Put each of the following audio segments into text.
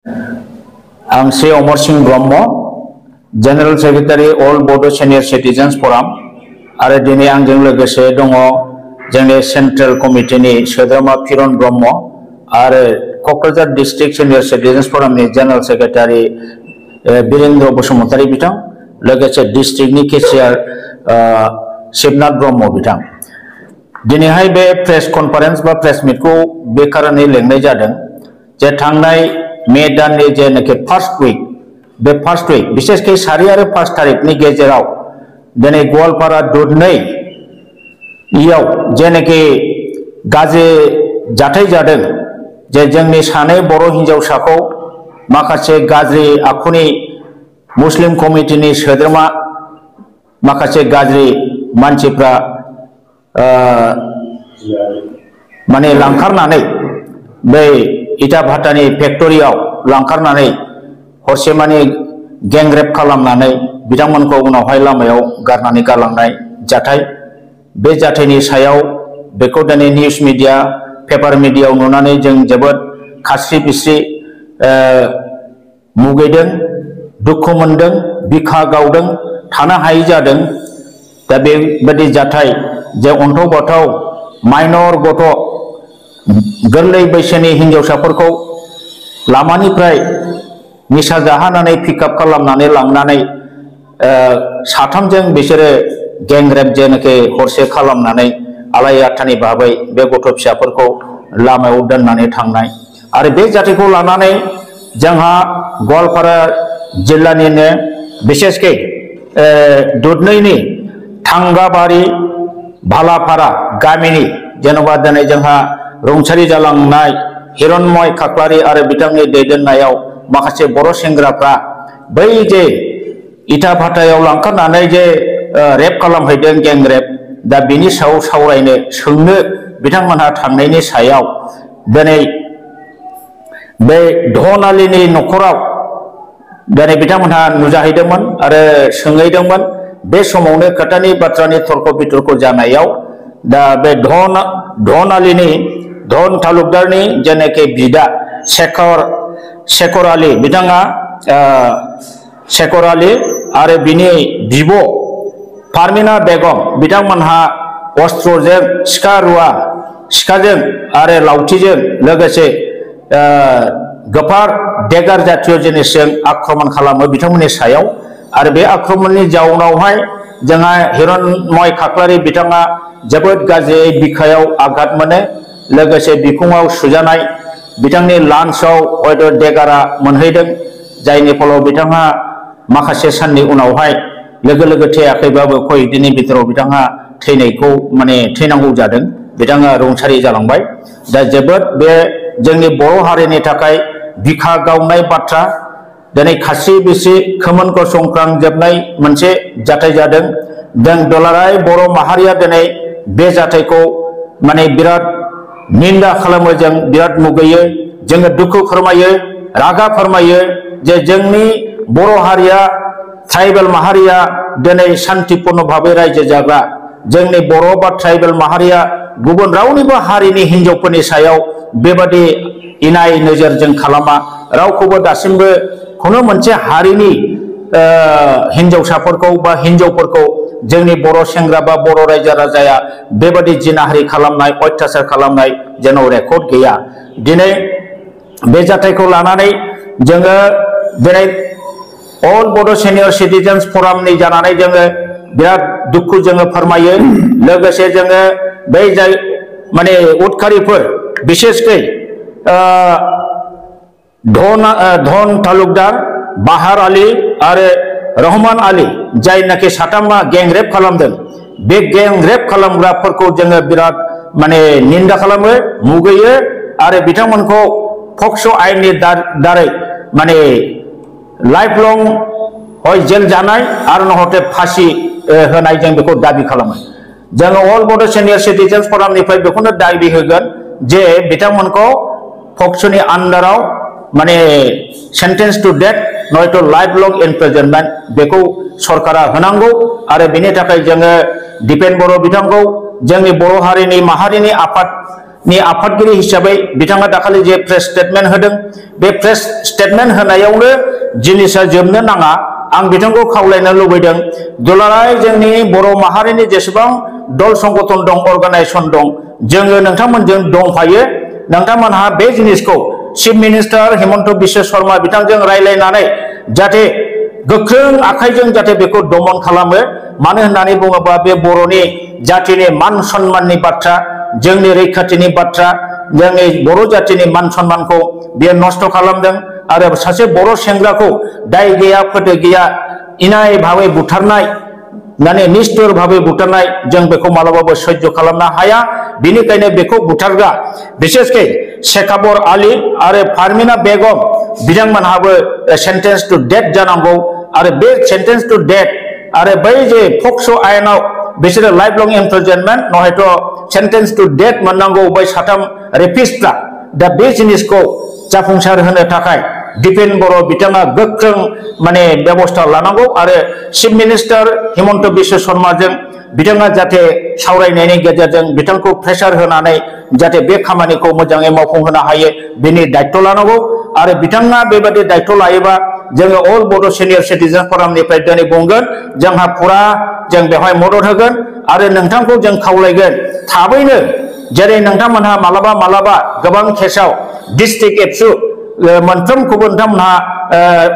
आं Shri Amar Singh Brahma general secretary अल बड' senior citizens फराम आरो दिनै आंजों लोगोसे दङ जोंनि सेन्ट्रेल कमिटिनि सोद्रोमा फिरन ब्रह्म आरो क'क्राझार डिस्ट्रिक्ट सिनियर सिटिजेन्स फरामनि जनरल सेक्रेटारि बीरेन्द्र बसुमतारी बिथां लोगोसे डिस्ट्रिक्टनि केसियार शिबनाथ ब्रह्म बिथां दिनैहाय बे प्रेस कन्फारेन्स बा प्रेस मिटखौ बे कारनै लेंनाय जादों जे थांनाय मे दाननि जेनाखि फार्स्ट उइक विशेषकै 4 आरो 5 तारिखनि गेजेराव दिनै गवालपारा दुधनै इयाव जेनाखि गाज्रि जाथाय जादों जे जोंनि सानै बर' हिन्जावसाखौ माखासे गाज्रि आखुनि मुस्लिम कमिटिनि सोद्रोमा माखासे गाज्रि मानसिफ्रा माने लांखारनानै बै इटा भाटानि फेक्टरियाव लांखारनानै हरसे माने गेंरेप खालामनानै बिथांमोनखौ उनावहाय लामायाव गारनानै गालांनाय जाथाय बे जाथायनि सायाव बेखौ दिनै निउज मिडिया पेपार मिडियायाव नुनानै जों जोबोद खास्रि बिस्रि मुगैदों दुखु मोनदों बिखा गावदों थानो हायै जादों दा बेबायदि जाथाय जे अन्थाव बाथाव माइनर गथ' गोरलै बैसोनि हिन्जावसाफोरखौ लामानिफ्राय निसा जाहानानै पिकआप खालामनानै लांनानै साथामजों बिसोरो गेंरेप जेनाखि हरसे खालामनानै आलाय आथानि भाबै बे गथ' फिसाफोरखौ लामायाव दोननानै थांनाय आरो बे जाथायखौ लानानै जोंहा गवालपारा जिल्लानिनो बिसेसकै दुधनैनि थांगाबारि भालापारा गामिनि जेन'बा दिनै जोंहा रुंसारि जालांनाय हिरण्मय खाख्लारि आरो बिथांनि दैदेननायाव माखासे बर' सेंग्राफ्रा बै जे इटा भाटायाव लांखारनानै जे रेप खालामहैदों गेंरेप दा बिनि सायाव सावरायनो सोंनो बिथांमोनहा थांनायनि सायाव दिनै बे धनालिनि न'खराव दिनै बिथांमोनहा नुजाहैदोंमोन आरो सोंहैदोंमोन बे समावनो खोथानि बाथ्रानि तर्क बितर्क जानायाव दा बे धनालिनि धन तालुकदारनि जेनाखि बिदा शेखर आली बिथाङा शेखर आली आरो बिनि बिब' फारमिना बेगम बिथांमोनहा अस्त्रजों सिखाजों आरो लावथिजों लोगोसे गोफार देगार जातीय जिनिसजों आक्रमण खालामो बिथांमोननि सायाव आरो बे आक्रमणनि जाउनावहाय जोंहा हिरण्मय खाख्लारि बिथाङा जोबोद गाज्रि बिखायाव आघात मोनो लोगोसे बिखुङाव सुजानाय बिथांनि लान्सआव हयथ' देगारा मोनहैदों जायनि फलाव बिथाङा माखासे साननि उनावहाय लोगो थैयाखैबाबो कयदिननि बिथोराव बिथाङा थैनायखौ माने थैनांगौ जादों बिथाङा रुंसारि जालांबाय दा जोबोद बे जोंनि बर' हारिनि थाखाय बिखा गावनाय बाथ्रा दिनै खास्रि बिस्रि खोमोन गसंख्रांजोबनाय मोनसे जाथाय जादों जों दुलाराय बर' माहारिया दिनै बे जाथायखौ माने बिराद निन्दा खालामो जों बिराद मुगैयो जोङो दुखु फोरमायो रागा फोरमायो जे जोंनि बर' हारिया ट्राइबेल माहारिया दिनै शान्तिपूर्ण भाबै रायजो जाग्रा जोंनि बर' बा ट्राइबेल माहारिया गुबुन रावनिबो हारिनि हिन्जावफोरनि सायाव बेबादि इनाय नोजोरजों खालामा रावखौबो दासिमबो खुनु मोनसे हारिनि हिन्जावसाफोरखौ बा हिन्जावफोरखौ जोंनि बर' सेंग्रा बा बर' रायजो राजाया बेबादि जिनाहारि खालामनाय अत्याचार खालामनाय जेन' रेकर्ड गैया दिनै बे जाथायखौ लानानै जोङो दिनै अल बड' सिनियर सिटिजेन्स फरामनि जानानै जोङो बिराद दुखु जोङो फोरमायो लोगोसे जोङो बै जाय माने उदखारिफोर बिसेसकै धन तालुकदार बाहार आली आरो रहमान आली जायनाखि साथामा गेंरेप खालामदों बे गेंरेप खालामग्राफोरखौ जोङो बिराद माने निन्दा खालामो मुगैयो आरो बिथांमोनखौ पक्स' आयेननि दारै माने लाइफ लं हय जेल जानाय आरो नहते फासि होनाय जों बेखौ दाबि खालामो जोङो अल बड' सिनियर सिटिजेन्स फरामनिफ्राय बेखौनो दाबि होगोन जे बिथांमोनखौ पक्स'नि आन्डाराव माने सेन्टेन्स टु डेथ नयथ' लाइफ लं इमप्रिजनमेन्ट बेखौ सरकारा होनांगौ आरो बेनि थाखाय जोङो दिपेन बर' बिथांखौ जोंनि बर' हारिनि माहारिनि आफाद नि आफादगिरि हिसाबै बिथाङा दाखालि जे प्रेस स्टेटमेन्ट होदों बे प्रेस स्टेटमेन्ट होनायावनो जिनिसा जोबनो नाङा आं बिथांखौ खावलायनो लुबैदों दुलाराय जोंनि बर' माहारिनि जेसेबां दल संगठन दं अर्गानाइजेसन दं जोङो नोंथांमोनजों दंफायो नोंथांमोनहा बे जिनिसखौ चिफ मिनिस्टार हिमन्त बिश्व शर्मा बिथांजों रायलायनानै जाहाथे गोख्रों आखाइजों जाहाथे बेखौ दमन खालामो मानो होननानै बुङोबा बे बर'नि जातिनि मान सन्माननि बाथ्रा जोंनि रैखाथिनि बाथ्रा जोंनि बर' जातिनि मान सन्मानखौ बियो नष्ट खालामदों आरो सासे बर' सेंग्राखौ दाय गैया फोथो गैया इनाय भाबै बुथारनाय माने निष्ठुर भाबै बुथारनाय जों बेखौ मालाबाबो सह्य खालामनो हाया बेनिखायनो बेखौ बुथारग्रा बिसेसकै शेखाबर आली आरो फारमिना बेगम बिथांमोनहाबो सेन्टेन्स टु डेथ जानांगौ आरो बे सेन्टेन्स टु डेथ आरो बै जे पक्स' आयेनाव बिसोरो लाइफ लं इमप्रिजनमेन्ट नहयथ' सेन्टेन्स टु डेथ मोननांगौ बै साथाम रेपिस्टफ्रा दा बे जिनिसखौ जाफुंसार होनो थाखाय दिपेन बर' बिथाङा गोख्रों माने बेबस्था लानांगौ आरो चिफ मिनिस्टार हिमन्त बिश्व शर्माजों बिथाङा जाहाथे सावरायनायनि गेजेरजों बिथांखौ प्रेसार होनानै जाहाथे बे खामानिखौ मोजाङै मावफुंहोनो हायो बेनि दायित्व लानांगौ आरो बिथाङा बेबायदि दायित्व लायोबा जोङो अल बड' सिनियर सिटिजेन फरामनिफ्राय दिनै बुंगोन जोंहा फुरा जों बेवहाय मदद होगोन आरो नोंथांखौ जों खावलायगोन थाबैनो जेरै नोंथांमोनहा मालाबा मालाबा गोबां केसाव डिस्ट्रिक्ट एबसु मोनफ्रोमखौबो नोंथांमोनहा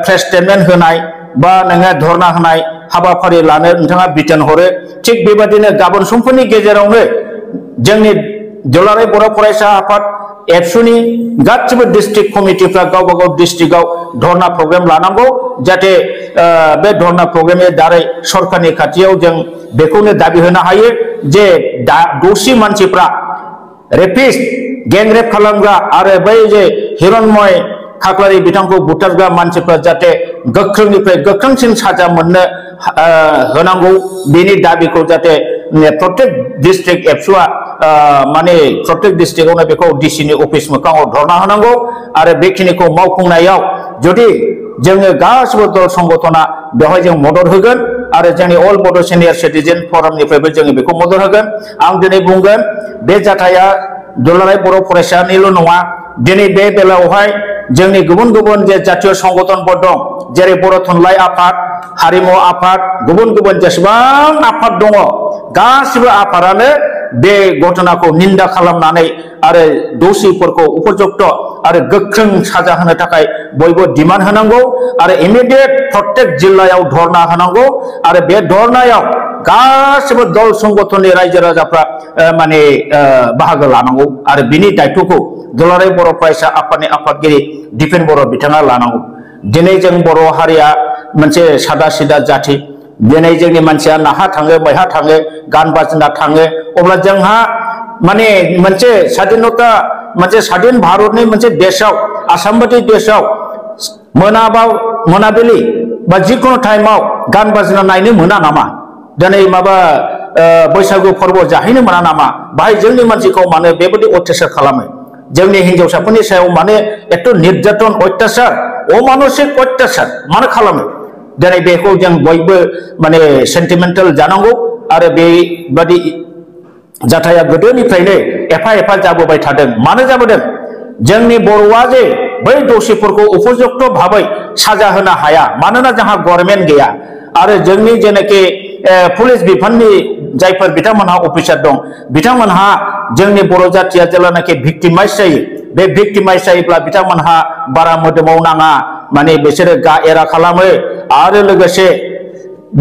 प्रेस स्टेटमेन्ट होनाय बा नोङो धरना होनाय हाबाफारि लानो नोंथाङा बिथोन हरो थिग बेबायदिनो गाबोन समफोरनि गेजेरावनो जोंनि दुलाराय बर' फरायसा आफाद एबसुनि गासिबो डिस्ट्रिक्ट कमिटिफ्रा गावबा गाव डिस्ट्रिक्टआव धरना प्रग्राम लानांगौ जाहाथे बे धरना प्रग्रामनि दारै सरकारनि खाथियाव जों बेखौनो दाबि होनो हायो जे दोषी मानसिफ्रा रेपिस्ट गैंरेप खालामग्रा आरो बै जे हिरण्मय खाख्लारि बिथांखौ बुथारग्रा मानसिफ्रा जाहाथे गोख्रोंनिफ्राय गोख्रोंसिन साजा मोननो होनांगौ बेनि दाबिखौ जाहाथे प्रत्येक डिस्ट्रिक्ट एबसुआ माने प्रत्येक डिस्ट्रिक्टआवनो बेखौ डिसिनि अफिस मोखाङाव धरना होनांगौ आरो बेखिनिखौ मावफुंनायाव जुदि जोङो गासिबो दल संगठना बेवहाय जों मदद होगोन आरो जोंनि अल बड' सिनियर सिटिजेन फरामनिफ्रायबो जोङो बेखौ मदद होगोन आं दिनै बुंगोन बे जाथाया दुलाराय बर' फरायसानिल' नङा दिनै बे बेलायावहाय जोंनि गुबुन गुबुन जे जातीय संगठनफोर दं जेरै बर' थुनलाइ आफाद हारिमु आफाद गुबुन गुबुन जेसेबां आफाद दङ गासिबो आफादानो बे घटनाखौ निन्दा खालामनानै आरो दोषिफोरखौ उपयुक्त आरो गोख्रों साजा होनो थाखाय बयबो डिमान्ड होनांगौ आरो इमिडिएट प्रत्येक जिल्लायाव धरना होनांगौ आरो बे धरनायाव गासिबो दल संगठननि रायजो राजाफ्रा माने बाहागो लानांगौ आरो बिनि दायित्वखौ दुलाराय बर' फरायसा आफादनि आफादगिरि दिपेन बर' बिथाङा लानांगौ दिनै जों बर' हारिया मोनसे सादा सिदा जाथि दिनै जोंनि मानसिया नाहा थाङो मैहा थाङो गान बाजना थाङो अब्ला जोंहा माने मोनसे स्वाधीनता मोनसे स्वाधीन भारतनि मोनसे देशआव आसाम बायदि देशआव मोनाबिलि बा जिखुनु टाइमाव गान बाजना नायनो मोना नामा दिनै माबा बैसागु फोरबो जाहैनो मोना नामा बाहाय जोंनि मानसिखौ मानो बेबायदि अत्याचार खालामो जोंनि हिनजावसाफोरनि सायाव माने एथ' निर्यातन अत्याचार अमानुषिक अत्याचार मानो खालामो दिनै बेखौ जों बयबो माने सेन्टिमेन्टेल जानांगौ आरो बेबादि जाथाया गोदोनिफ्रायनो एफा एफा जाबोबाय थादों मानो जाबोदों जोंनि बर'आ जे बै दोषिफोरखौ उपयुक्त भाबै साजा होनो हाया मानोना जोंहा गभर्नमेन्ट गैया आरो जोंनि जेनाखि पुलिस बिफाननि जायफोर बिथांमोनहा अफिसार दं बिथांमोनहा जोंनि बर' जातिया जेब्लानाखि भिक्टिमाइज जायो बे भिक्टिमाइज जायोब्ला बिथांमोनहा बारा मोदोमाव नाङा माने बिसोरो गा एरा खालामो आरो लोगोसे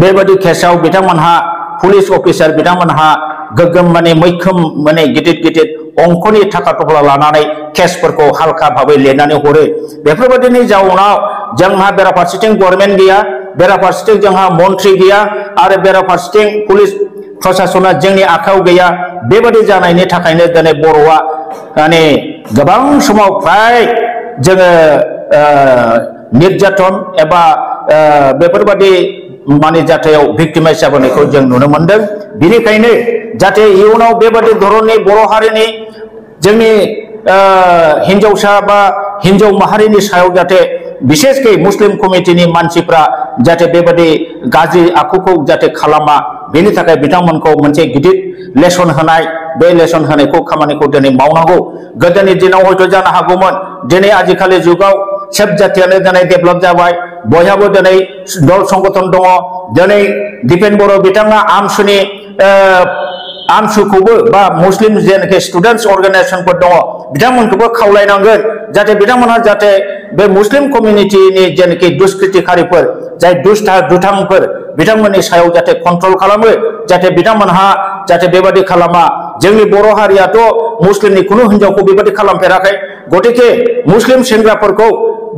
बेबायदि केसाव बिथांमोनहा पुलिस अफिसार बिथांमोनहा गोगोम माने मैखोम माने गिदिर गिदिर अंकनि थाखा थफ्ला लानानै केसफोरखौ हालखा भाबै लिरनानै हरो बेफोरबायदिनि जाउनाव जोंहा बेराफारसेथिं गभर्नमेन्ट गैया बेराफारसेथिं जोंहा मन्थ्रि गैया आरो बेराफारसेथिं पुलिस प्रशासना जोंनि आखायाव गैया बेबायदि जानायनि थाखायनो दिनै बर'आ माने गोबां समाव फ्राय जोङो निर्यातन एबा बेफोरबायदि माने जाथायाव भिक्टिमाइज जाबोनायखौ जों नुनो मोनदों बेनिखायनो जाहाथे इयुनाव बेबायदि धरननि बर' हारिनि जोंनि हिनजावसा बा हिनजाव माहारिनि सायाव जाहाथे बिसेसकै मुस्लिम कमिटिनि मानसिफ्रा जाहाथे बेबायदि गाज्रि आखुखौ जाहाथे खालामा बेनि थाखाय बिथांमोनखौ मोनसे गिदिर लेसन होनाय बे लेसन होनायखौ खामानिखौ दिनै मावनांगौ गोदोनि दिनाव हयथ' जानो हागौमोन दिनै आजिखालि जुगाव सब जातियानो दिनै डेभेलप जाबाय बयहाबो दिनै दल संगठन दङ दिनै दिपेन बर' बिथाङा आमसुनि आमसुखौबो बा मुस्लिम जेनाखि स्टुडेन्टस अर्गानाइजेशनफोर दङ बिथांमोनखौबो खावलायनांगोन जाहाथे बिथांमोनहा जाहाथे बे मुस्लिम कमिउनिटिनि जेनाखि दुष्कृतिकारिफोर जाय दुथांफोर बिथांमोननि सायाव जाहाथे कन्ट्रल खालामो जाहाथे बिथांमोनहा जाहाथे बेबादि खालामा जोंनि बर' हारियाथ' मुस्लिमनि खुनु हिनजावखौ बेबादि खालामफेराखै गतिके मुस्लिम सेंग्राफोरखौ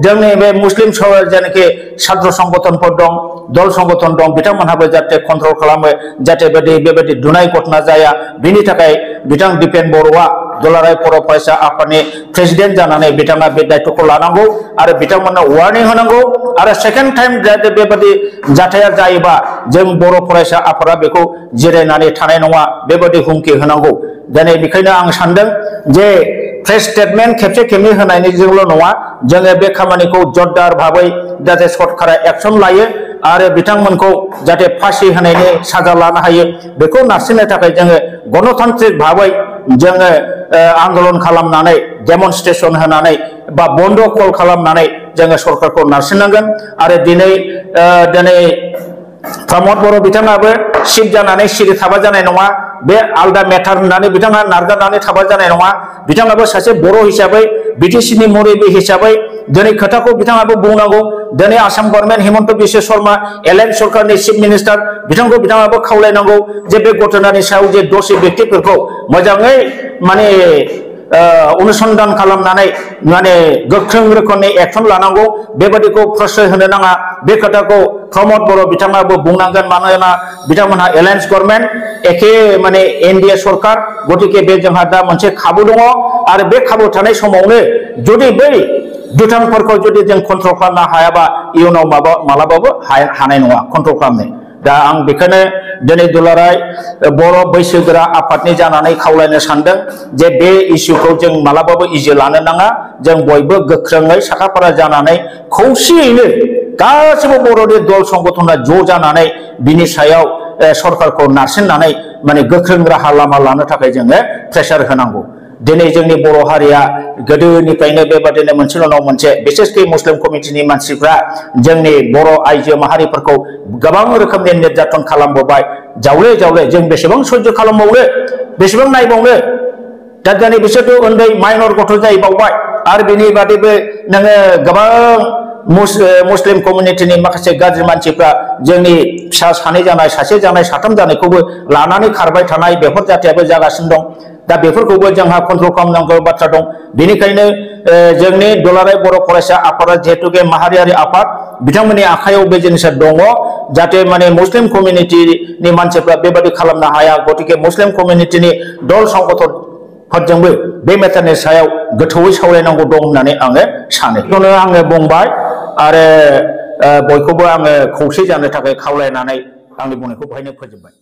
जोंनि बे मुस्लिम जेनाखि छात्र संगठनफोर दं दल संगठन दं बिथांमोनहाबो जाहाथे कन्ट्रल खालामो जाहाथे बेबादि दुनाय घटना जाया बिनि थाखाय बिथां दिपेन बर'आ दुलाराय बर' फरायसा आफादनि प्रेसिडेन्ट जानानै बिथाङा बे दायित्वखौ लानांगौ आरो बिथांमोननो वार्निं होनांगौ आरो सेकेन्ड टाइम जाहाथे बेबादि जाथाया जायोबा जों बर' फरायसा आफादा बेखौ जिरायनानै थानाय नङा बेबादि हुमखि होनांगौ दिनै बेखायनो आं सानदों जे प्रेस स्टेटमेन्ट खेबसे खेबनै होनायनिजोंल' नङा जोङो बे खामानिखौ जरदार भाबै जाहाथे सरकारा एक्सन लायो आरो बिथांमोनखौ जाहाथे फासि होनायनि साजा लानो हायो बेखौ नारसिननो थाखाय जोङो गणतान्त्रिक भाबै जोङो आन्दलन खालामनानै डेमनस्ट्रेसन होनानै बा बन्द कल खालामनानै जोङो सरकारखौ नारसिननांगोन आरो दिनै प्रमद बर' बिथाङाबो सिफ जानानै सिरि थाबा जानाय नङा बे आलदा मेटार होननानै बिथाङा नारगारनानै थाबा जानाय नङा बिथाङाबो सासे बर' हिसाबै बिटिसिनि मुरब्बि हिसाबै दिनै खोथाखौ बिथाङाबो बुंनांगौ दिनै आसाम गभर्नमेन्ट हिमन्त बिश्व शर्मा एलएन सरकारनि चिफ मिनिस्टार बिथांखौ बिथाङाबो खावलायनांगौ जे बे घटनानि सायाव जे दसे व्यक्तिफोरखौ मोजाङै माने अनुसन्धान खालामनानै माने गोख्रों रोखोमनि एक्सन लानांगौ बेबादिखौ प्रश्रय होनो नाङा बे खोथाखौ प्रमद बर' बिथाङाबो बुंनांगोन मानोना बिथांमोनहा एलायन्स गभर्नमेन्ट एखे माने एनडिए सरकार गतिके बे जोंहा दा मोनसे खाबु दङ आरो बे खाबु थानाय समावनो जुदि बै दुथांफोरखौ जुदि जों कन्ट्रल खालामनो हायाबा इयुनाव मालाबाबो हानाय नङा कन्ट्रल खालामनो दा आं बेखौनो दिनै दुलाराय बर' बैसोगोरा आफादनि जानानै खावलायनो सानदों जे बे इस्युखौ जों मालाबाबो इजि लानो नाङा जों बयबो गोख्रोङै साखाफारा जानानै खौसेयैनो गासिबो बर'नि दल संगठना ज' जानानै बिनि सायाव सरकारखौ नारसिननानै माने गोख्रों राहा लामा लानो थाखाय जोङो प्रेसार होनांगौ दिनै जोंनि बर' हारिया गोदोनिफ्रायनो बेबादिनो मोनसेल' नङा मोनसे बिसेसकै मुस्लिम कमिटिनि मानसिफ्रा जोंनि बर' आइजो माहारिफोरखौ गोबां रोखोमनि निर्यातन खालामबोबाय जावले जावले जों बेसेबां सह्य खालामबावनो बेसेबां नायबावनो दा दिनै बिसोरथ' उन्दै माइनर गथ' जाहैबावबाय आरो बिनि बादैबो नोङो गोबां मुस्लिम कमिउनिटिनि माखासे गाज्रि मानसिफ्रा जोंनि फिसा सानै जानाय सासे जानाय साथाम जानायखौबो लानानै खारबाय थानाय बेफोर जाथायाबो जागासिनो दं दा बेफोरखौबो जोंहा कन्ट्रल खालामनांगौ बाथ्रा दं बेनिखायनो जोंनि दुलाराय बर' फरायसा आफादा जिहेतु बे माहारियारि आफाद बिथांमोननि आखायाव बे जिनिसा दङ जाहाथे माने मुस्लिम कमिउनिटिनि मानसिफ्रा बेबादि खालामनो हाया गतिके मुस्लिम कमिउनिटिनि दल संगठनफोरजोंबो बे मेटारनि सायाव गोथौयै सावरायनांगौ दं होननानै आङो सानो बेखौनो आङो बुंबाय आरो बयखौबो आङो खौसे जानो थाखाय खावलायनानै आंनि बुंनायखौ बेहायनो फोजोबबाय।